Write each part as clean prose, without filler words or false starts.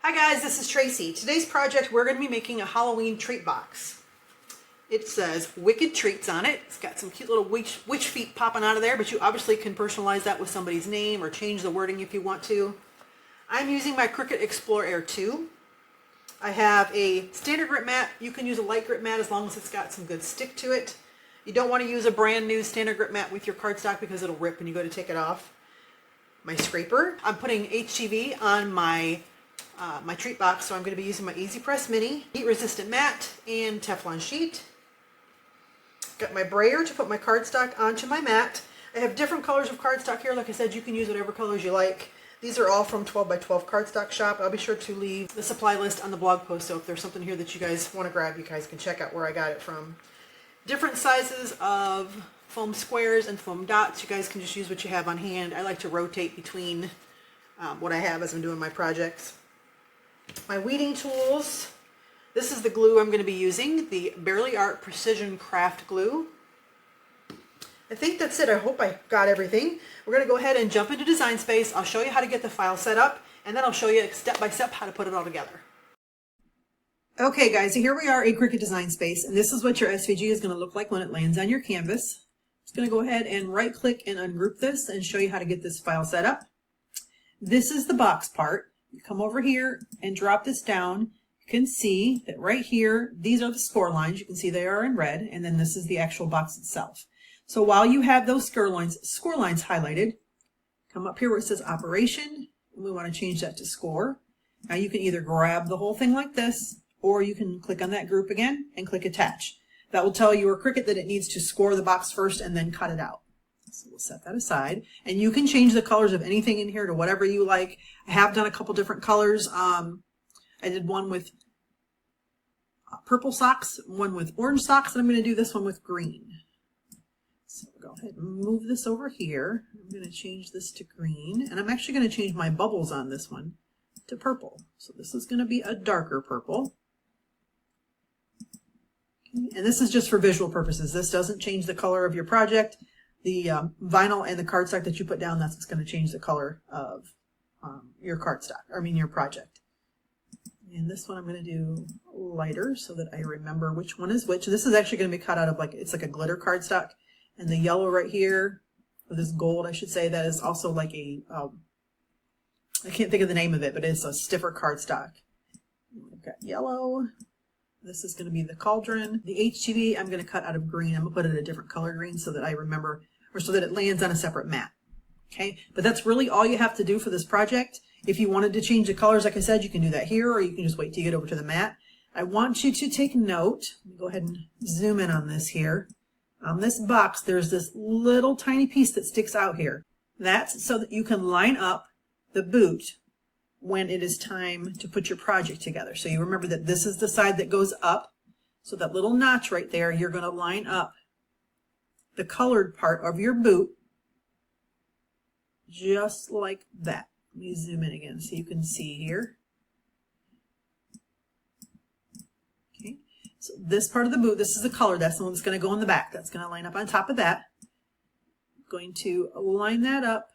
Hi guys, this is Tracy. Today's project, we're going to be making a Halloween treat box. It says Wicked Treats on it. It's got some cute little witch feet popping out of there, but you obviously can personalize that with somebody's name or change the wording if you want to. I'm using my Cricut Explore Air 2. I have a standard grip mat. You can use a light grip mat as long as it's got some good stick to it. You don't want to use a brand new standard grip mat with your cardstock because it'll rip when you go to take it off. My scraper. I'm putting HGV on my my treat box, so I'm going to be using my Easy Press Mini, heat resistant mat, and Teflon sheet. Got my brayer to put my cardstock onto my mat. I have different colors of cardstock here. Like I said, you can use whatever colors you like. These are all from 12 by 12 Cardstock Shop. I'll be sure to leave the supply list on the blog post, so if there's something here that you guys want to grab, you guys can check out where I got it from. Different sizes of foam squares and foam dots. You guys can just use what you have on hand. I like to rotate between what I have as I'm doing my projects. My weeding tools. This is the glue I'm going to be using, the Barely Art Precision Craft Glue. I think that's it. I hope I got everything. We're going to go ahead and jump into Design Space. I'll show you how to get the file set up, and then I'll show you step by step how to put it all together. Okay guys, so here we are in Cricut Design Space, and this is what your SVG is going to look like when it lands on your canvas. I'm just going to go ahead and right click and ungroup this and show you how to get this file set up. This is the box part. You come over here and drop this down. You can see that right here, these are the score lines. You can see they are in red, and then this is the actual box itself. So while you have those score lines highlighted, come up here where it says Operation, and we want to change that to Score. Now you can either grab the whole thing like this, or you can click on that group again and click Attach. That will tell your Cricut that it needs to score the box first and then cut it out. So we'll set that aside, and you can change the colors of anything in here to whatever you like. I have done a couple different colors. I did one with purple socks, one with orange socks, and I'm going to do this one with green. So we'll go ahead and move this over here. I'm going to change this to green, and I'm actually going to change my bubbles on this one to purple. So this is going to be a darker purple. Okay. And this is just for visual purposes. This doesn't change the color of your project. The vinyl and the cardstock that you put down, that's what's going to change the color of your cardstock, your project. And this one I'm going to do lighter so that I remember which one is which. This is actually going to be cut out of it's like a glitter cardstock. And the yellow right here, or this gold I should say, that is also like a, I can't think of the name of it, but it's a stiffer cardstock. We've got yellow. This is going to be the cauldron. The HGV I'm going to cut out of green. I'm going to put it a different color green so that I remember, or so that it lands on a separate mat. Okay, but that's really all you have to do for this project. If you wanted to change the colors, like I said, you can do that here, or you can just wait till you get over to the mat. I want you to take note. Let me go ahead and zoom in on this here. On this box, there's this little tiny piece that sticks out here. That's so that you can line up the boot when it is time to put your project together. So you remember that this is the side that goes up. So that little notch right there, you're going to line up the colored part of your boot just like that. Let me zoom in again so you can see here. Okay, so this part of the boot, this is the color, that's the one that's going to go in the back. That's going to line up on top of that. I'm going to line that up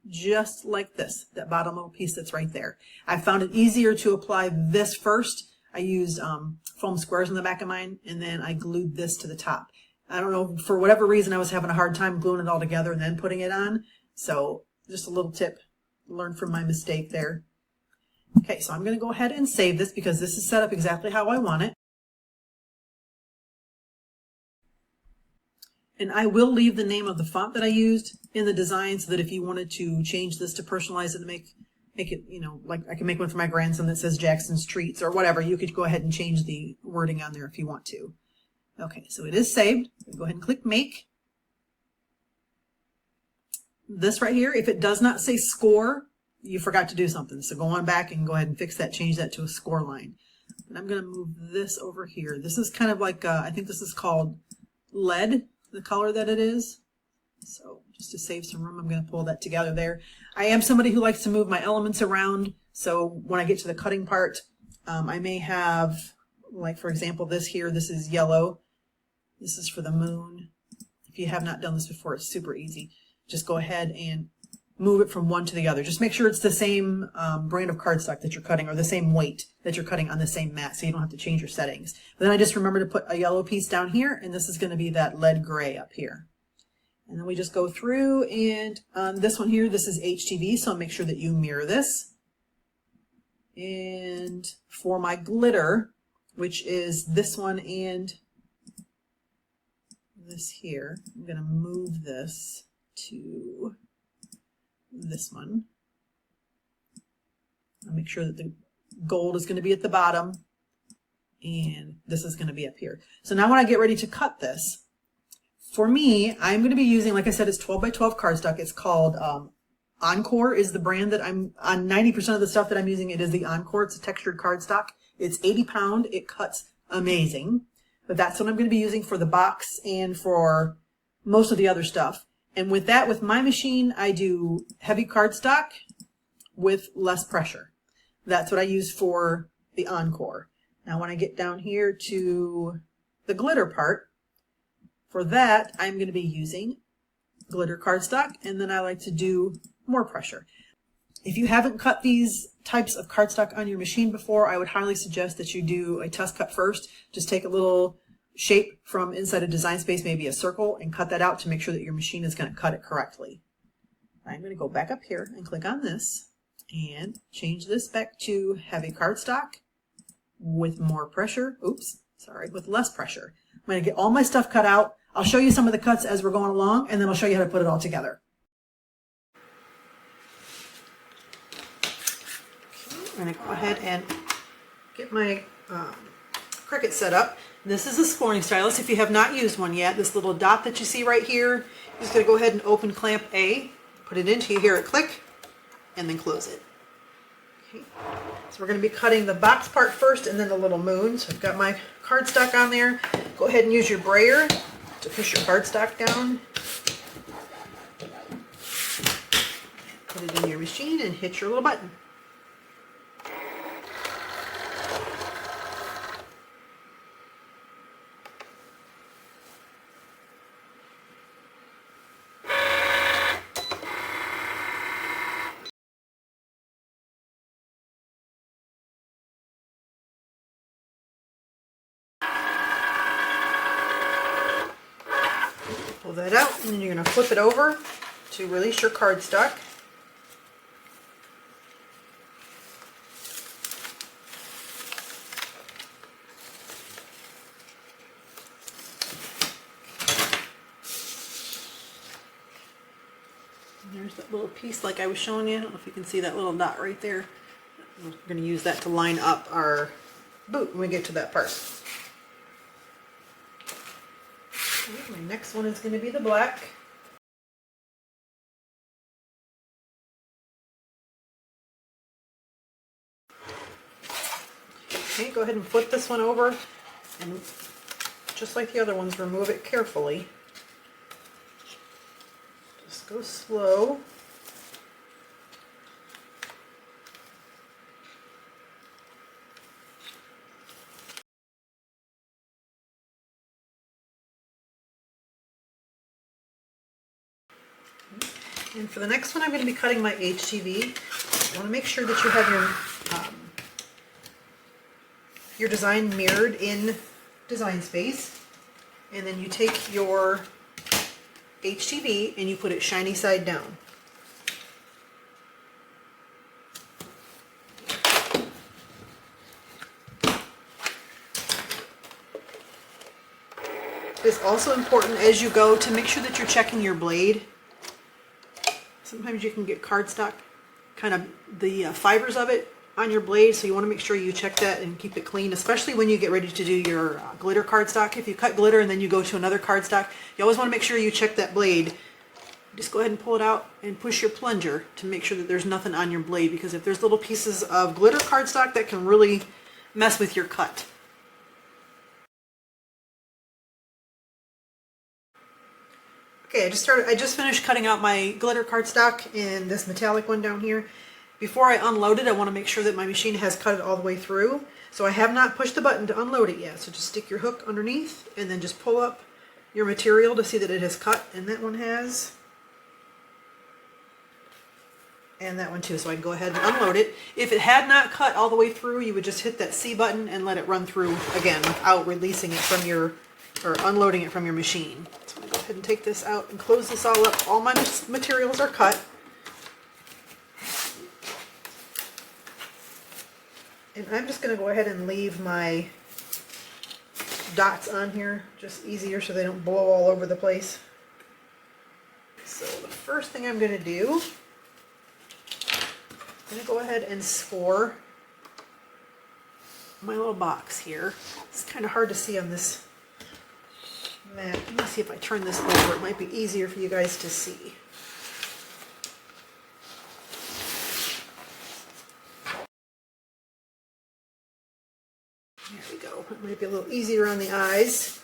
just like this, that bottom little piece that's right there. I found it easier to apply this first. I used foam squares in the back of mine, and then I glued this to the top. I don't know, for whatever reason I was having a hard time gluing it all together and then putting it on. So just a little tip, learn from my mistake there. Okay, so I'm going to go ahead and save this because this is set up exactly how I want it. And I will leave the name of the font that I used in the design so that if you wanted to change this to personalize it and make it, like I can make one for my grandson that says Jackson's Treats or whatever, you could go ahead and change the wording on there if you want to. Okay, so it is saved. Go ahead and click Make. This right here, if it does not say Score, you forgot to do something. So go on back and go ahead and fix that, change that to a score line. And I'm going to move this over here. This is kind of like, I think this is called lead, the color that it is. So just to save some room, I'm going to pull that together there. I am somebody who likes to move my elements around. So when I get to the cutting part, I may have, like for example, this here, this is yellow. This is for the moon. If you have not done this before, it's super easy. Just go ahead and move it from one to the other. Just make sure it's the same brand of cardstock that you're cutting, or the same weight that you're cutting on the same mat, so you don't have to change your settings. But then I just remember to put a yellow piece down here, and this is going to be that lead gray up here. And then we just go through, and this one here, this is HTV, so make sure that you mirror this. And for my glitter, which is this one and this here, I'm going to move this to this one. I'll make sure that the gold is going to be at the bottom, and this is going to be up here. So now when I get ready to cut this, for me, I'm going to be using, like I said, it's 12 by 12 cardstock. It's called Encore is the brand that I'm on. 90% of the stuff that I'm using, it is the Encore. It's a textured cardstock. It's 80 pound. It cuts amazing. But that's what I'm going to be using for the box and for most of the other stuff. And with that, with my machine, I do heavy cardstock with less pressure. That's what I use for the Encore. Now when I get down here to the glitter part, for that, I'm going to be using glitter cardstock, and then I like to do more pressure. If you haven't cut these types of cardstock on your machine before, I would highly suggest that you do a test cut first. Just take a little shape from inside a design space, maybe a circle, and cut that out to make sure that your machine is going to cut it correctly. I'm going to go back up here and click on this and change this back to heavy cardstock with more pressure. Oops, sorry, with less pressure. I'm going to get all my stuff cut out. I'll show you some of the cuts as we're going along, and then I'll show you how to put it all together. I'm going to go ahead and get my Cricut set up. This is a scoring stylus. If you have not used one yet, this little dot that you see right here, you're just going to go ahead and open clamp A, put it into, you hear it click, and then close it. Okay. So we're going to be cutting the box part first and then the little moon. So I've got my cardstock on there. Go ahead and use your brayer to push your cardstock down. Put it in your machine and hit your little button. Pull that out, and then you're going to flip it over to release your cardstock. And there's that little piece like I was showing you. I don't know if you can see that little dot right there. We're going to use that to line up our boot when we get to that part. My next one is going to be the black. Okay, go ahead and flip this one over, and just like the other ones, remove it carefully. Just go slow. And for the next one, I'm going to be cutting my HTV. You want to make sure that you have your design mirrored in design space. And then you take your HTV and you put it shiny side down. It's also important as you go to make sure that you're checking your blade. Sometimes you can get cardstock, kind of the fibers of it on your blade, so you want to make sure you check that and keep it clean, especially when you get ready to do your glitter cardstock. If you cut glitter and then you go to another cardstock, you always want to make sure you check that blade. Just go ahead and pull it out and push your plunger to make sure that there's nothing on your blade, because if there's little pieces of glitter cardstock, that can really mess with your cut. Okay, I just finished cutting out my glitter cardstock in this metallic one down here. Before I unload it, I want to make sure that my machine has cut it all the way through. So I have not pushed the button to unload it yet. So just stick your hook underneath and then just pull up your material to see that it has cut, and that one has. And that one too, so I can go ahead and unload it. If it had not cut all the way through, you would just hit that C button and let it run through again without releasing it from your, or unloading it from your machine. So I'm gonna go ahead and take this out and close this all up. All my materials are cut. And I'm just gonna go ahead and leave my dots on here, just easier so they don't blow all over the place. So the first thing I'm gonna do, I'm going to go ahead and score my little box here. It's kind of hard to see on this mat. Let me see if I turn this over. It might be easier for you guys to see. There we go. It might be a little easier on the eyes.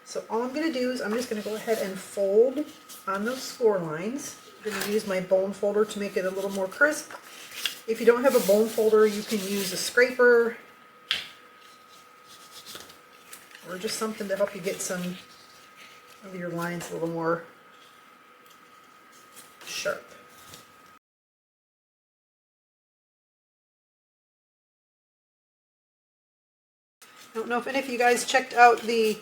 So all I'm going to do is I'm just going to go ahead and fold on those score lines. I'm going to use my bone folder to make it a little more crisp. If you don't have a bone folder, you can use a scraper or just something to help you get some of your lines a little more sharp. I don't know if any of you guys checked out the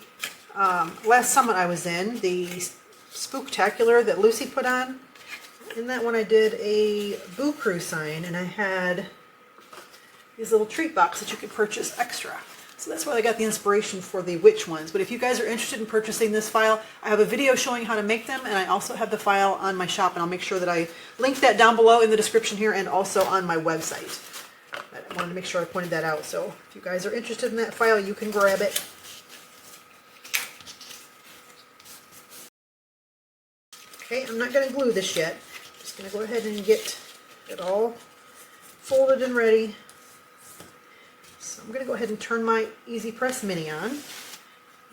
last summit I was in, the Spooktacular that Lucy put on. In that one I did a Boo Crew sign, and I had these little treat box that you could purchase extra. So that's where I got the inspiration for the witch ones. But if you guys are interested in purchasing this file, I have a video showing how to make them, and I also have the file on my shop, and I'll make sure that I link that down below in the description here and also on my website. I wanted to make sure I pointed that out. So if you guys are interested in that file, you can grab it. Okay, I'm not going to glue this yet. I'm just going to go ahead and get it all folded and ready. So I'm going to go ahead and turn my Easy Press Mini on.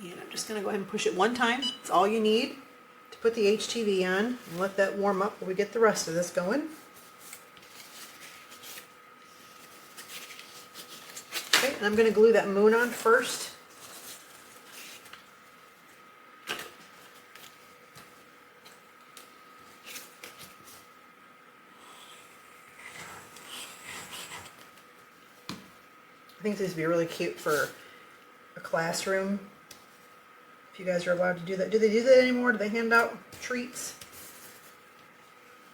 And I'm just going to go ahead and push it one time. It's all you need to put the HTV on and let that warm up while we get the rest of this going. Okay, and I'm going to glue that moon on first. I think this would be really cute for a classroom, if you guys are allowed to do that. Do they do that anymore? Do they hand out treats?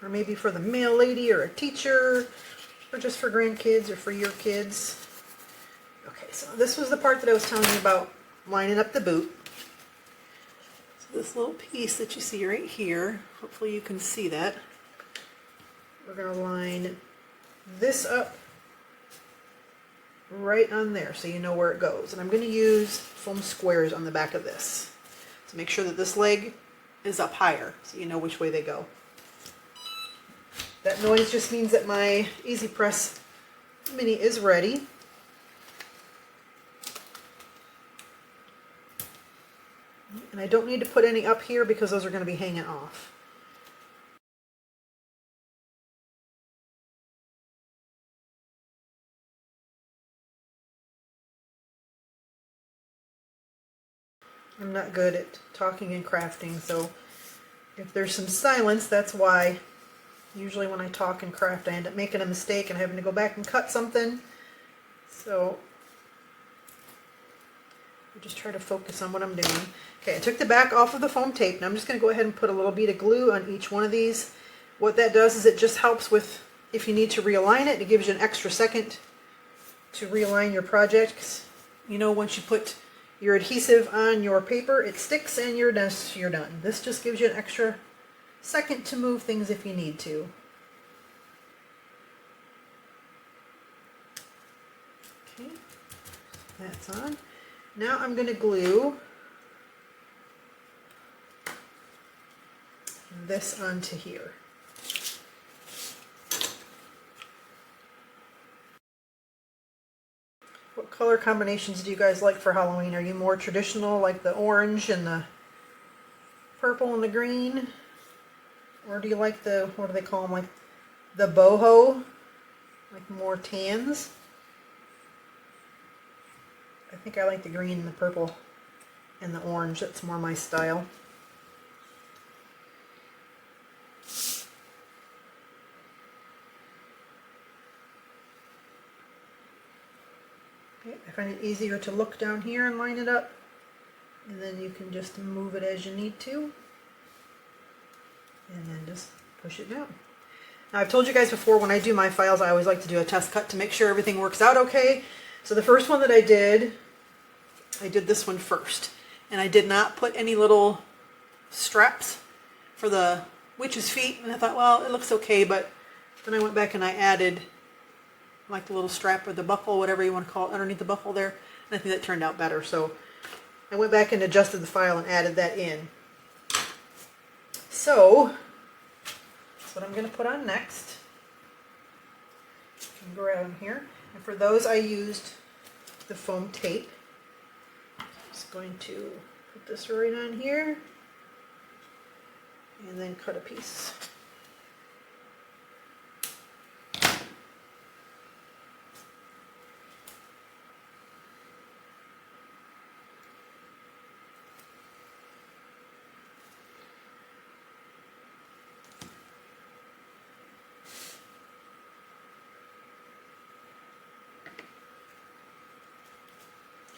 Or maybe for the mail lady or a teacher, or just for grandkids or for your kids. Okay, so this was the part that I was telling you about lining up the boot. So this little piece that you see right here, hopefully you can see that. We're going to line this up right on there so you know where it goes. And I'm going to use foam squares on the back of this to make sure that this leg is up higher so you know which way they go. That noise just means that my Easy Press Mini is ready. And I don't need to put any up here because those are going to be hanging off. I'm not good at talking and crafting, so if there's some silence, that's why. Usually when I talk and craft, I end up making a mistake and having to go back and cut something. So I just try to focus on what I'm doing. Okay, I took the back off of the foam tape, and I'm just going to go ahead and put a little bead of glue on each one of these. What that does is it just helps with, if you need to realign it, it gives you an extra second to realign your projects. You know, once you put your adhesive on your paper, it sticks and you're done. This just gives you an extra second to move things if you need to. Okay, that's on. Now I'm going to glue this onto here. What color combinations do you guys like for Halloween? Are you more traditional, like the orange and the purple and the green? Or do you like the, what do they call them, like the boho? Like more tans? I think I like the green and the purple and the orange. That's more my style. Okay, I find it easier to look down here and line it up, and then you can just move it as you need to, and then just push it down. Now, I've told you guys before, when I do my files, I always like to do a test cut to make sure everything works out okay. So the first one that I did this one first, and I did not put any little straps for the witch's feet, and I thought, well, it looks okay, but then I went back and I added like the little strap or the buckle, whatever you want to call it, underneath the buckle there, and I think that turned out better. So I went back and adjusted the file and added that in. So that's what I'm going to put on next. You can grab them here. And for those I used the foam tape. I'm just going to put this right on here and then cut a piece.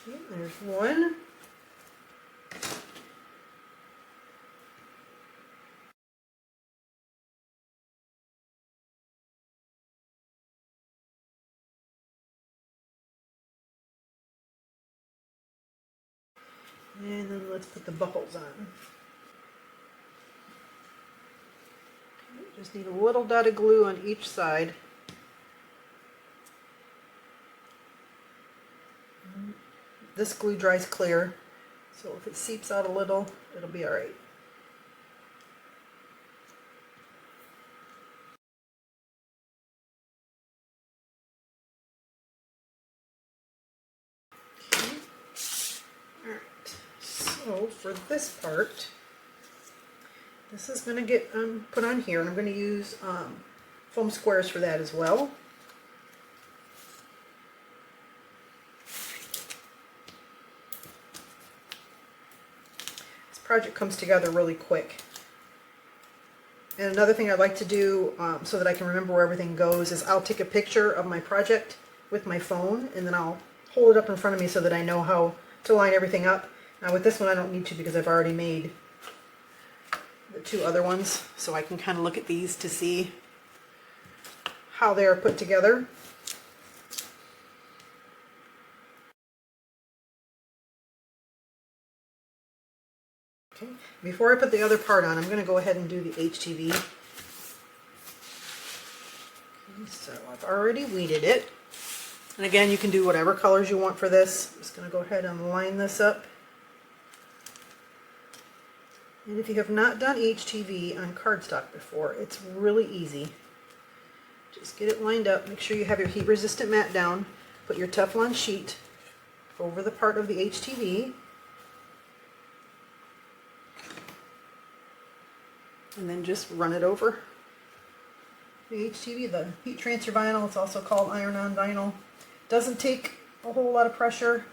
Okay, there's one. And then let's put the buckles on. Just need a little dot of glue on each side. This glue dries clear, so if it seeps out a little, it'll be all right. Okay. All right. So for this part, this is going to get put on here, and I'm going to use foam squares for that as well. This project comes together really quick. And another thing I'd like to do so that I can remember where everything goes is I'll take a picture of my project with my phone, and then I'll hold it up in front of me so that I know how to line everything up. Now with this one I don't need to because I've already made the two other ones, so I can kind of look at these to see how they are put together. Okay. Before I put the other part on, I'm going to go ahead and do the HTV. Okay, so I've already weeded it. And again, you can do whatever colors you want for this. I'm just going to go ahead and line this up. And if you have not done HTV on cardstock before, it's really easy. Just get it lined up. Make sure you have your heat resistant mat down. Put your Teflon sheet over the part of the HTV. And then just run it over the HTV, the heat transfer vinyl. It's also called iron-on vinyl. Doesn't take a whole lot of pressure.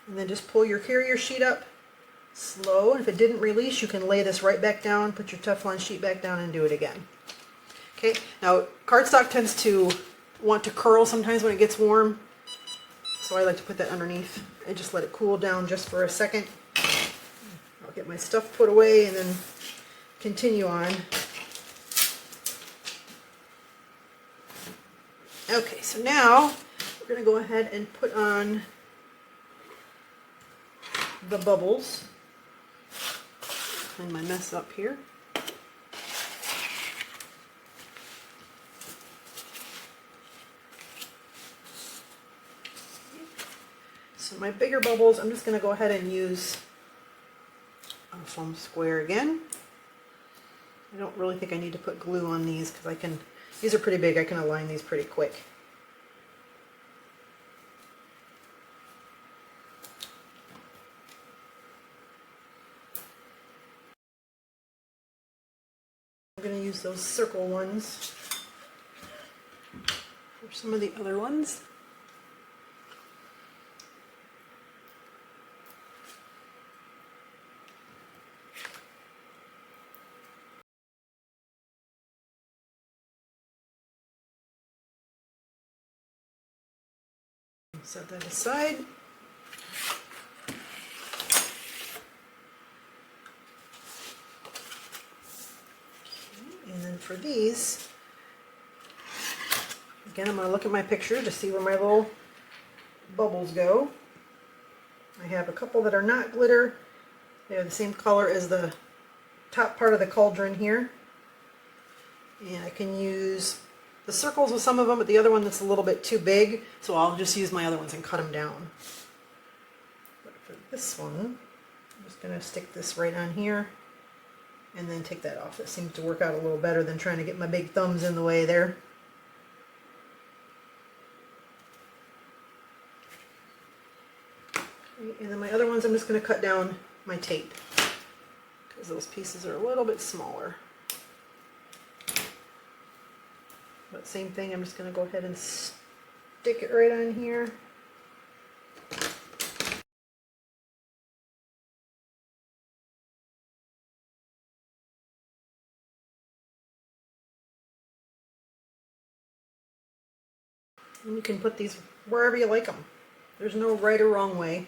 And then just pull your carrier sheet up slow. And if it didn't release, you can lay this right back down, put your Teflon sheet back down, and do it again. Okay, now cardstock tends to want to curl sometimes when it gets warm, so I like to put that underneath and just let it cool down just for a second. I'll get my stuff put away and then continue on. Okay, so now we're going to go ahead and put on the bubbles. Clean my mess up here. So my bigger bubbles, I'm just going to go ahead and use a foam square again. I don't really think I need to put glue on these because these are pretty big, I can align these pretty quick. I'm going to use those circle ones for some of the other ones. Set that aside. Okay, and then for these, again, I'm going to look at my picture to see where my little bubbles go. I have a couple that are not glitter. They're the same color as the top part of the cauldron here. And I can use the circles with some of them, but the other one that's a little bit too big, so I'll just use my other ones and cut them down. But for this one, I'm just going to stick this right on here and then take that off. It seems to work out a little better than trying to get my big thumbs in the way there. Okay, and then my other ones I'm just going to cut down my tape because those pieces are a little bit smaller. But same thing, I'm just going to go ahead and stick it right on here. And you can put these wherever you like them. There's no right or wrong way.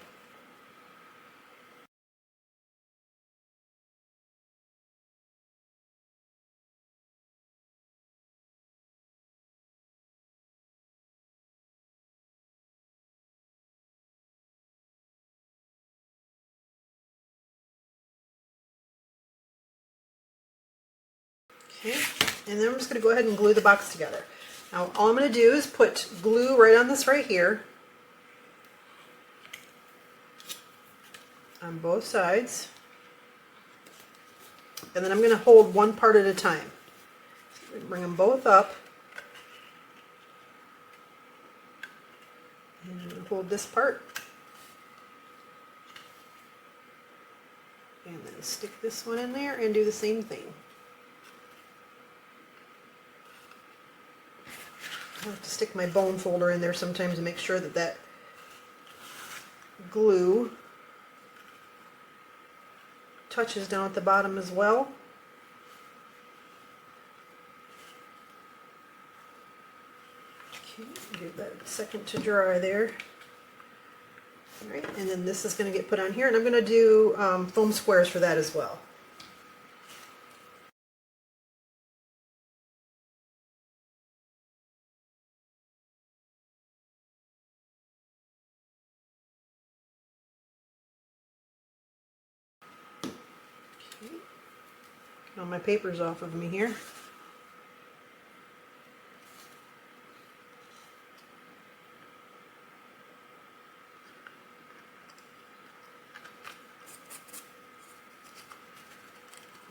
Okay, and then I'm just going to go ahead and glue the box together. Now all I'm going to do is put glue right on this right here, on both sides, and then I'm going to hold one part at a time. So bring them both up, and I'm going to hold this part, and then stick this one in there and do the same thing. I have to stick my bone folder in there sometimes to make sure that that glue touches down at the bottom as well. Okay, give that a second to dry there. All right, and then this is going to get put on here, and I'm going to do foam squares for that as well. Get all my papers off of me here.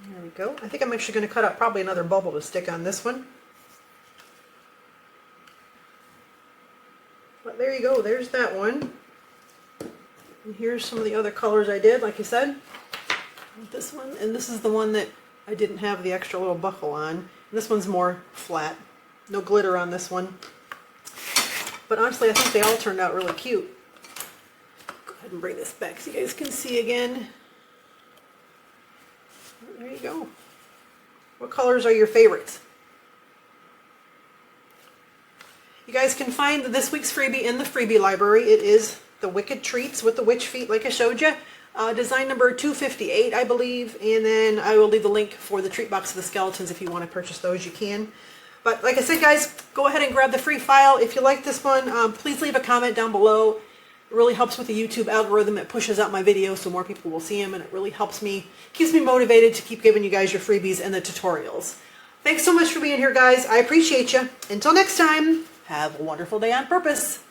There we go. I think I'm actually going to cut out probably another bubble to stick on this one. But there you go, there's that one. And here's some of the other colors I did, like I said. This one, and this is the one that I didn't have the extra little buckle on. And this one's more flat. No glitter on this one. But honestly, I think they all turned out really cute. Go ahead and bring this back so you guys can see again. There you go. What colors are your favorites? You guys can find this week's freebie in the freebie library. It is the Wicked Treats with the witch feet like I showed you. Design number 258, I believe, and then I will leave the link for the treat box of the skeletons. If you want to purchase those, you can. But like I said, guys, go ahead and grab the free file. If you like this one, please leave a comment down below. It really helps with the YouTube algorithm. It pushes out my videos so more people will see them, and it really helps me, keeps me motivated to keep giving you guys your freebies and the tutorials. Thanks so much for being here, guys. I appreciate you. Until next time, have a wonderful day on purpose.